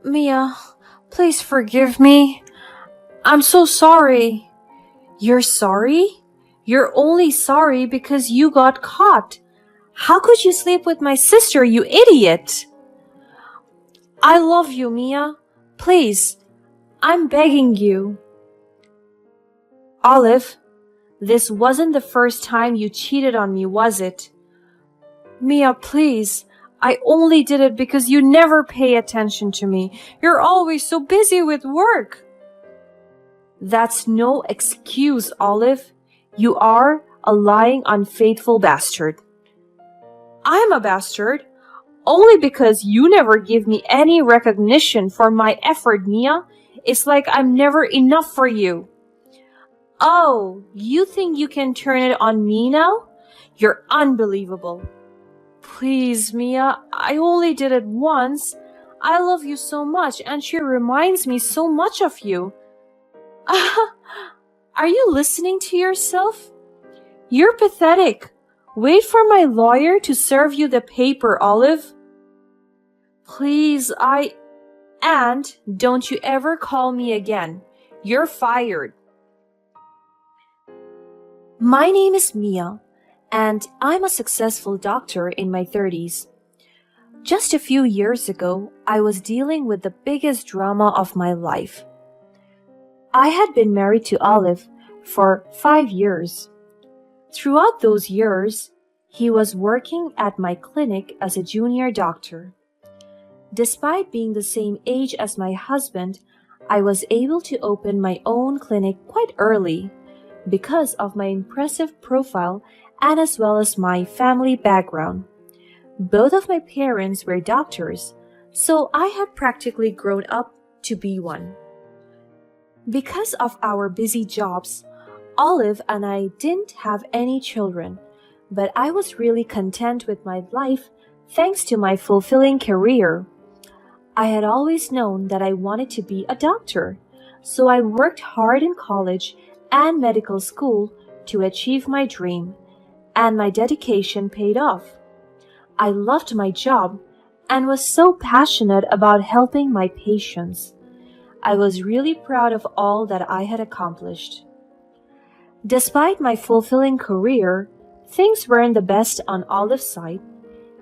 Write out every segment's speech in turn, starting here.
Mia, please forgive me. I'm so sorry. You're sorry? You're only sorry because you got caught. How could you sleep with my sister, you idiot? I love you, Mia. Please, I'm begging you. Olive, this wasn't the first time you cheated on me, was it? Mia, please. I only did it because you never pay attention to me. You're always so busy with work. That's no excuse, Olive. You are a lying, unfaithful bastard. I'm a bastard only because you never give me any recognition for my effort, Mia. It's like I'm never enough for you. Oh, you think you can turn it on me now? You're unbelievable. Please, Mia, I only did it once. I love you so much, and she reminds me so much of you. Are you listening to yourself? You're pathetic. Wait for my lawyer to serve you the paper, Olive. Please, And don't you ever call me again. You're fired. My name is Mia, and I'm a successful doctor in my 30s. Just a few years ago, I was dealing with the biggest drama of my life. I had been married to Olive for 5 years. Throughout those years, he was working at my clinic as a junior doctor. Despite being the same age as my husband, I was able to open my own clinic quite early because of my impressive profile and as well as my family background. Both of my parents were doctors, so I had practically grown up to be one. Because of our busy jobs, Olive and I didn't have any children, but I was really content with my life thanks to my fulfilling career. I had always known that I wanted to be a doctor, so I worked hard in college and medical school to achieve my dream, and my dedication paid off. I loved my job and was so passionate about helping my patients. I was really proud of all that I had accomplished. Despite my fulfilling career, things weren't the best on Olive's side.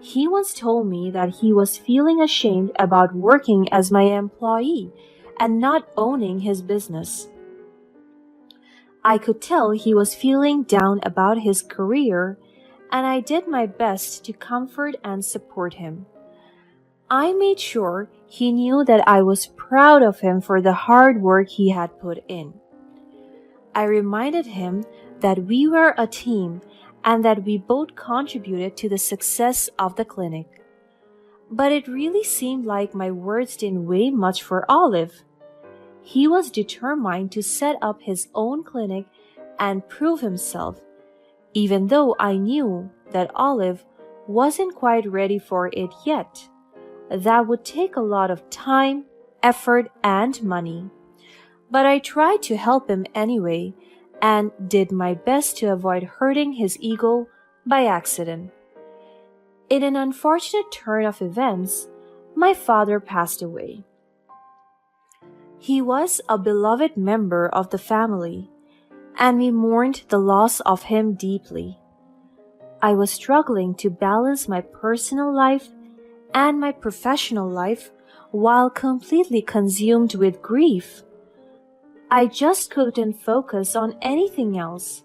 He once told me that he was feeling ashamed about working as my employee and not owning his business. I could tell he was feeling down about his career, and I did my best to comfort and support him. I made sure he knew that I was proud of him for the hard work he had put in. I reminded him that we were a team and that we both contributed to the success of the clinic. But it really seemed like my words didn't weigh much for Olive. He was determined to set up his own clinic and prove himself, even though I knew that Olive wasn't quite ready for it yet. That would take a lot of time, effort, and money. But I tried to help him anyway and did my best to avoid hurting his ego by accident. In an unfortunate turn of events, my father passed away. He was a beloved member of the family, and we mourned the loss of him deeply. I was struggling to balance my personal life and my professional life while completely consumed with grief. I just couldn't focus on anything else.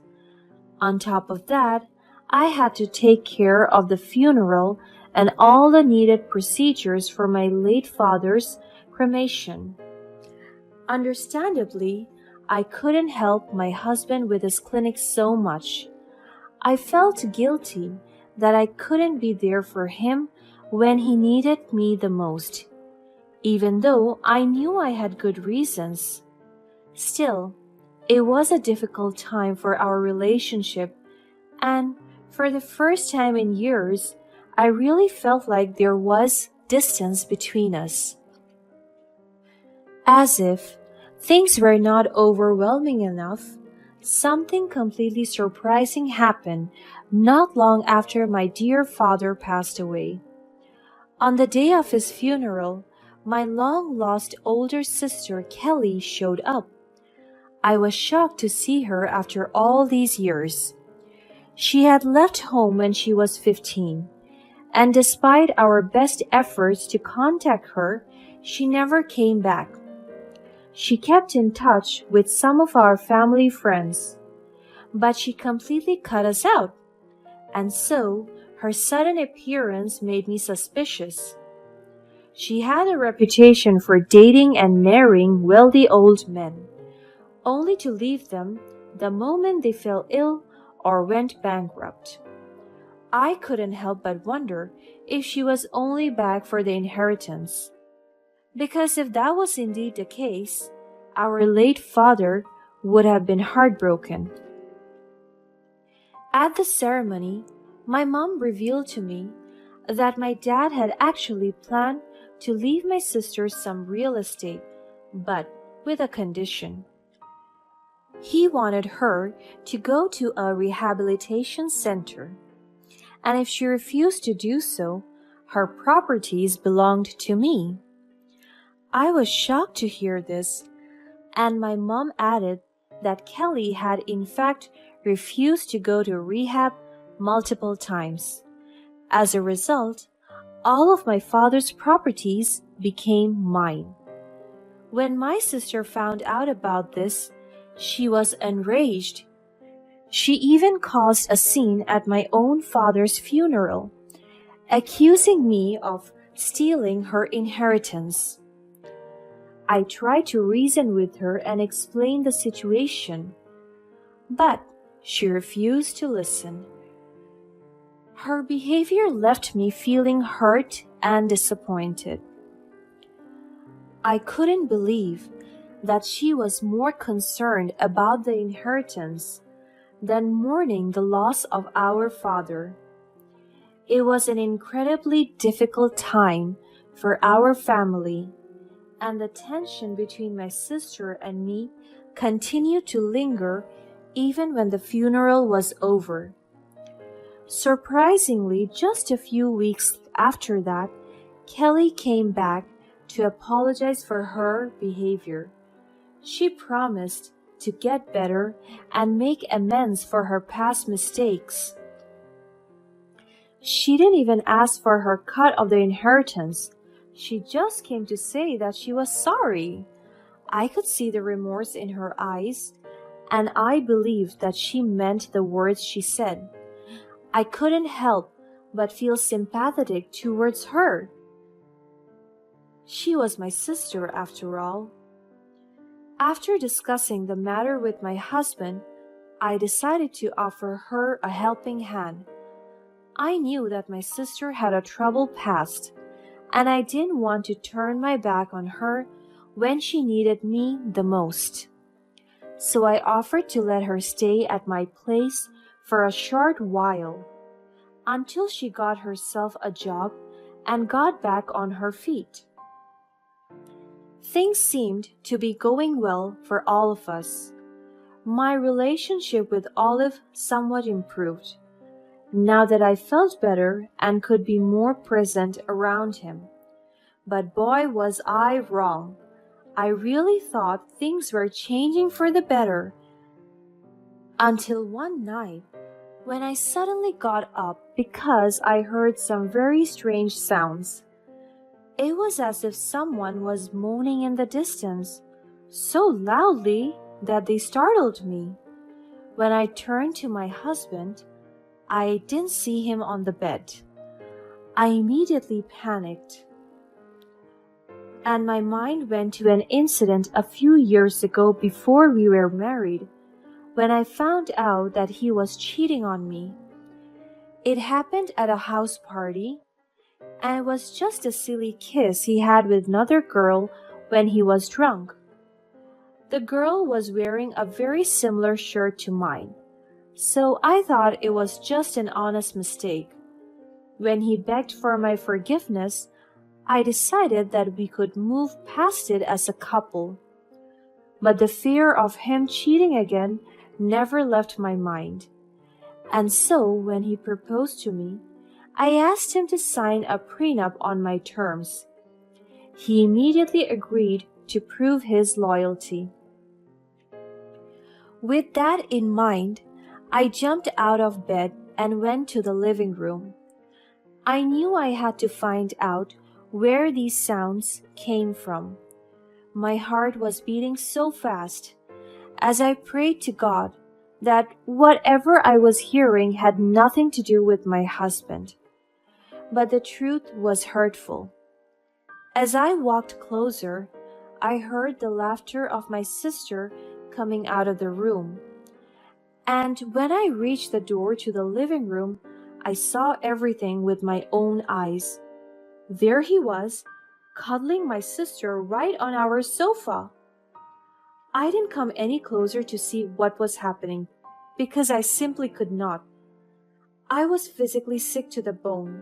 On top of that, I had to take care of the funeral and all the needed procedures for my late father's cremation. Understandably, I couldn't help my husband with his clinic so much. I felt guilty that I couldn't be there for him when he needed me the most, even though I knew I had good reasons. Still, it was a difficult time for our relationship, and for the first time in years, I really felt like there was distance between us. As if things were not overwhelming enough, something completely surprising happened not long after my dear father passed away. On the day of his funeral, my long-lost older sister Kelly showed up. I was shocked to see her after all these years. She had left home when she was 15, and despite our best efforts to contact her, she never came back. She kept in touch with some of our family friends, but she completely cut us out, and so her sudden appearance made me suspicious. She had a reputation for dating and marrying wealthy old men, only to leave them the moment they fell ill or went bankrupt. I couldn't help but wonder if she was only back for the inheritance. Because if that was indeed the case, our late father would have been heartbroken. At the ceremony, my mom revealed to me that my dad had actually planned to leave my sister some real estate, but with a condition. He wanted her to go to a rehabilitation center, and if she refused to do so, her properties belonged to me. I was shocked to hear this, and my mom added that Kelly had in fact refused to go to rehab multiple times. As a result, all of my father's properties became mine. When my sister found out about this, she was enraged. She even caused a scene at my own father's funeral, accusing me of stealing her inheritance. I tried to reason with her and explain the situation, but she refused to listen. Her behavior left me feeling hurt and disappointed. I couldn't believe that she was more concerned about the inheritance than mourning the loss of our father. It was an incredibly difficult time for our family, and the tension between my sister and me continued to linger even when the funeral was over. Surprisingly, just a few weeks after that, Kelly came back to apologize for her behavior. She promised to get better and make amends for her past mistakes. She didn't even ask for her cut of the inheritance. She just came to say that she was sorry. I could see the remorse in her eyes, and I believed that she meant the words she said. I couldn't help but feel sympathetic towards her. She was my sister, after all. After discussing the matter with my husband, I decided to offer her a helping hand. I knew that my sister had a troubled past, and I didn't want to turn my back on her when she needed me the most. So I offered to let her stay at my place for a short while, until she got herself a job and got back on her feet. Things seemed to be going well for all of us. My relationship with Olive somewhat improved, now that I felt better and could be more present around him. But boy, was I wrong. I really thought things were changing for the better, until one night when I suddenly got up because I heard some very strange sounds. It was as if someone was moaning in the distance, so loudly that they startled me. When I turned to my husband, I didn't see him on the bed. I immediately panicked, and my mind went to an incident a few years ago before we were married, when I found out that he was cheating on me. It happened at a house party, and it was just a silly kiss he had with another girl when he was drunk. The girl was wearing a very similar shirt to mine, so I thought it was just an honest mistake. When he begged for my forgiveness, I decided that we could move past it as a couple. But the fear of him cheating again never left my mind. And so when he proposed to me, I asked him to sign a prenup on my terms. he immediately agreed to prove his loyalty. With that in mind, I jumped out of bed and went to the living room. I knew I had to find out where these sounds came from. My heart was beating so fast as I prayed to God that whatever I was hearing had nothing to do with my husband. But the truth was hurtful. As I walked closer, I heard the laughter of my sister coming out of the room. And when I reached the door to the living room, I saw everything with my own eyes. There he was, cuddling my sister right on our sofa. I didn't come any closer to see what was happening because I simply could not. I was physically sick to the bone.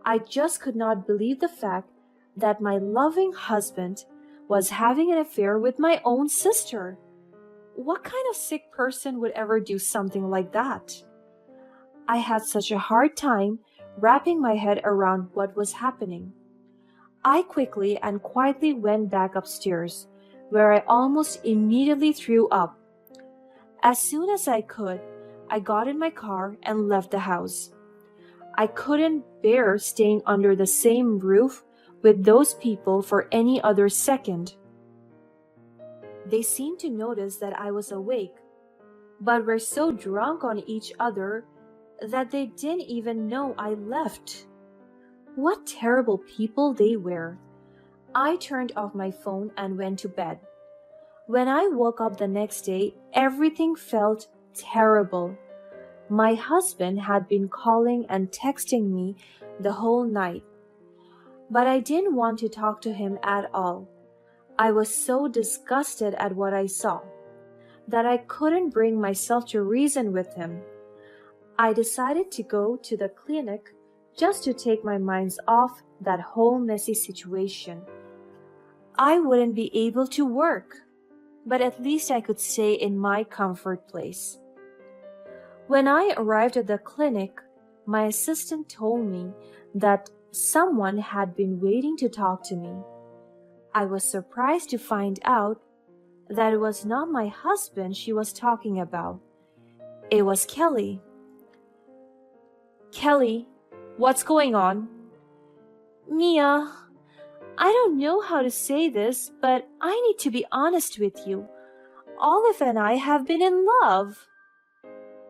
I just could not believe the fact that my loving husband was having an affair with my own sister. What kind of sick person would ever do something like that? I had such a hard time wrapping my head around what was happening. I quickly and quietly went back upstairs, where I almost immediately threw up. As soon as I could, I got in my car and left the house. I couldn't bear staying under the same roof with those people for any other second. They seemed to notice that I was awake, but were so drunk on each other that they didn't even know I left. What terrible people they were. I turned off my phone and went to bed. When I woke up the next day, everything felt terrible. My husband had been calling and texting me the whole night, but I didn't want to talk to him at all. I was so disgusted at what I saw that I couldn't bring myself to reason with him. I decided to go to the clinic just to take my mind off that whole messy situation. I wouldn't be able to work, but at least I could stay in my comfort place. When I arrived at the clinic, my assistant told me that someone had been waiting to talk to me. I was surprised to find out that it was not my husband she was talking about. It was Kelly. Kelly, what's going on? Mia, I don't know how to say this, but I need to be honest with you. Olive and I have been in love.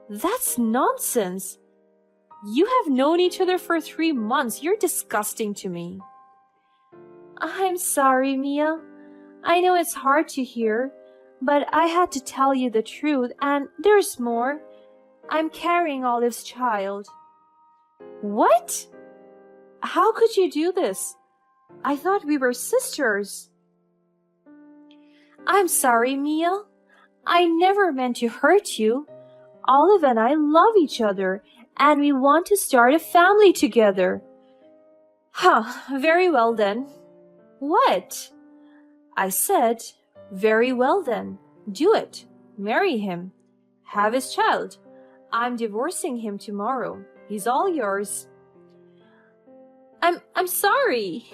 That's nonsense. You have known each other for 3 months. You're disgusting to me. I'm sorry, Mia. I know it's hard to hear, but I had to tell you the truth, and there's more. I'm carrying Olive's child. What? How could you do this? I thought we were sisters. I'm sorry, Mia. I never meant to hurt you. Olive and I love each other, and we want to start a family together. Very well then. What? I said, very well then. Do it. Marry him. Have his child. I'm divorcing him tomorrow. He's all yours. I'm sorry.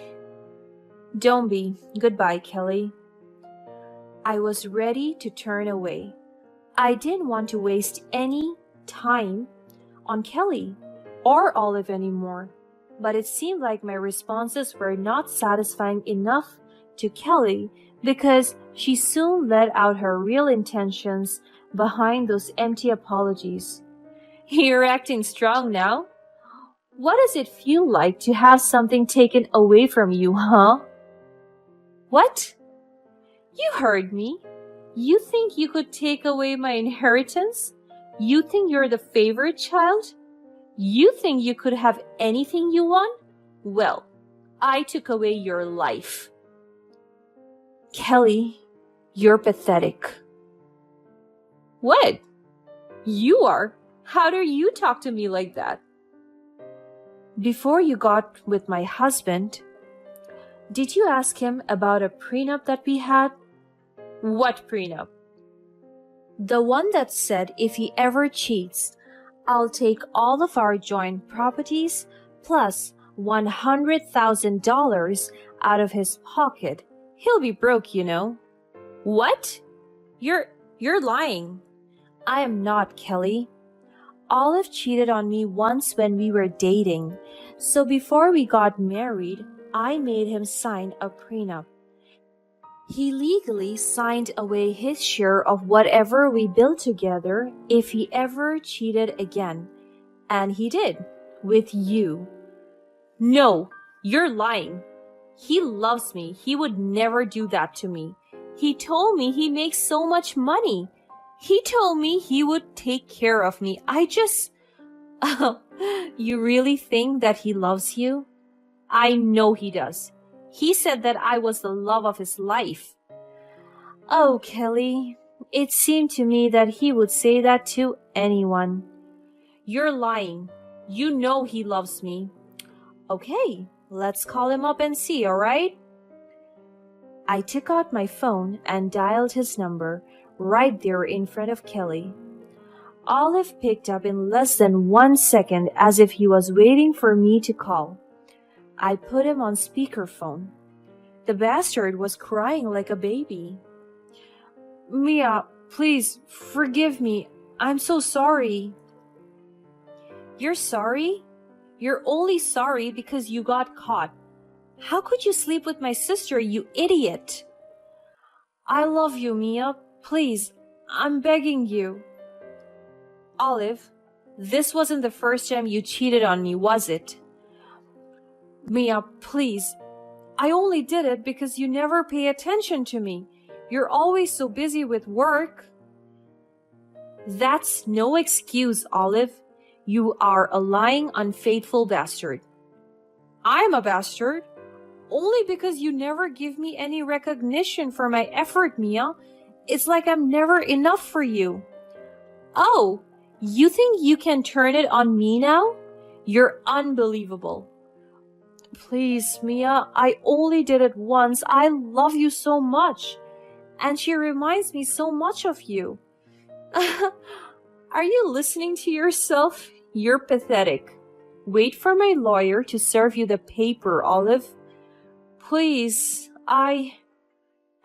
Don't be. Goodbye, Kelly. I was ready to turn away. I didn't want to waste any time on Kelly or Olive anymore, but it seemed like my responses were not satisfying enough to Kelly because she soon let out her real intentions behind those empty apologies. You're acting strong now. What does it feel like to have something taken away from you, huh? What? You heard me. You think you could take away my inheritance? You think you're the favorite child? You think you could have anything you want? Well, I took away your life. Kelly, you're pathetic. What? You are? How dare you talk to me like that? Before you got with my husband, did you ask him about a prenup that we had? What prenup? The one that said if he ever cheats, I'll take all of our joint properties plus $100,000 out of his pocket. He'll be broke, you know. What? You're lying. I am not, Kelly. Olive cheated on me once when we were dating, so before we got married, I made him sign a prenup. He legally signed away his share of whatever we built together if he ever cheated again. And he did, with you. No, you're lying. He loves me. He would never do that to me. He told me he makes so much money. He told me he would take care of me. Oh, you really think that he loves you? I know he does. He said that I was the love of his life. Oh, Kelly, it seemed to me that he would say that to anyone. You're lying. You know he loves me. Okay, let's call him up and see, all right? I took out my phone and dialed his number right there in front of Kelly. Olive picked up in less than 1 second as if he was waiting for me to call. I put him on speakerphone. The bastard was crying like a baby. Mia, please, forgive me. I'm so sorry. You're sorry? You're only sorry because you got caught. How could you sleep with my sister, you idiot? I love you, Mia. Please, I'm begging you. Olive, this wasn't the first time you cheated on me, was it? Mia, please. I only did it because you never pay attention to me. You're always so busy with work. That's no excuse, Olive. You are a lying, unfaithful bastard. I'm a bastard? Only because you never give me any recognition for my effort, Mia. It's like I'm never enough for you. Oh, you think you can turn it on me now? You're unbelievable. Please, Mia, I only did it once. I love you so much. And she reminds me so much of you. Are you listening to yourself? You're pathetic. Wait for my lawyer to serve you the paper, Olive. Please,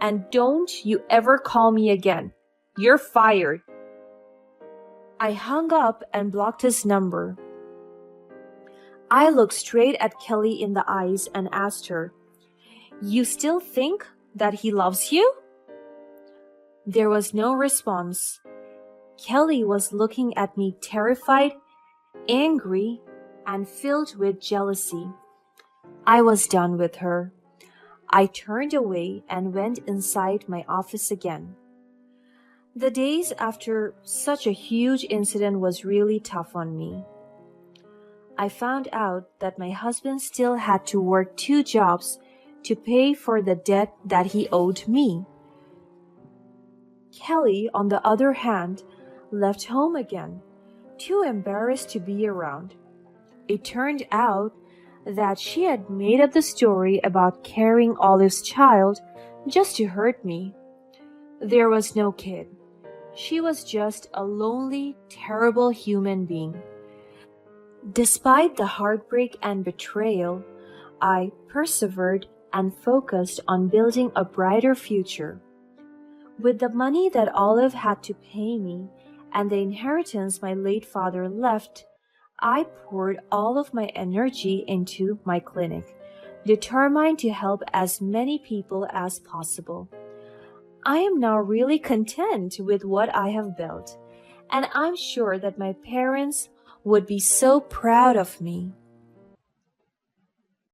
And don't you ever call me again. You're fired. I hung up and blocked his number. I looked straight at Kelly in the eyes and asked her, You still think that he loves you? There was no response. Kelly was looking at me terrified, angry, and filled with jealousy. I was done with her. I turned away and went inside my office again. The days after such a huge incident was really tough on me. I found out that my husband still had to work 2 jobs to pay for the debt that he owed me. Kelly, on the other hand, left home again, too embarrassed to be around. It turned out that she had made up the story about carrying Olive's child just to hurt me. There was no kid. She was just a lonely, terrible human being. Despite the heartbreak and betrayal, I persevered and focused on building a brighter future. With the money that Olive had to pay me and the inheritance my late father left, I poured all of my energy into my clinic, determined to help as many people as possible. I am now really content with what I have built, and I'm sure that my parents would be so proud of me.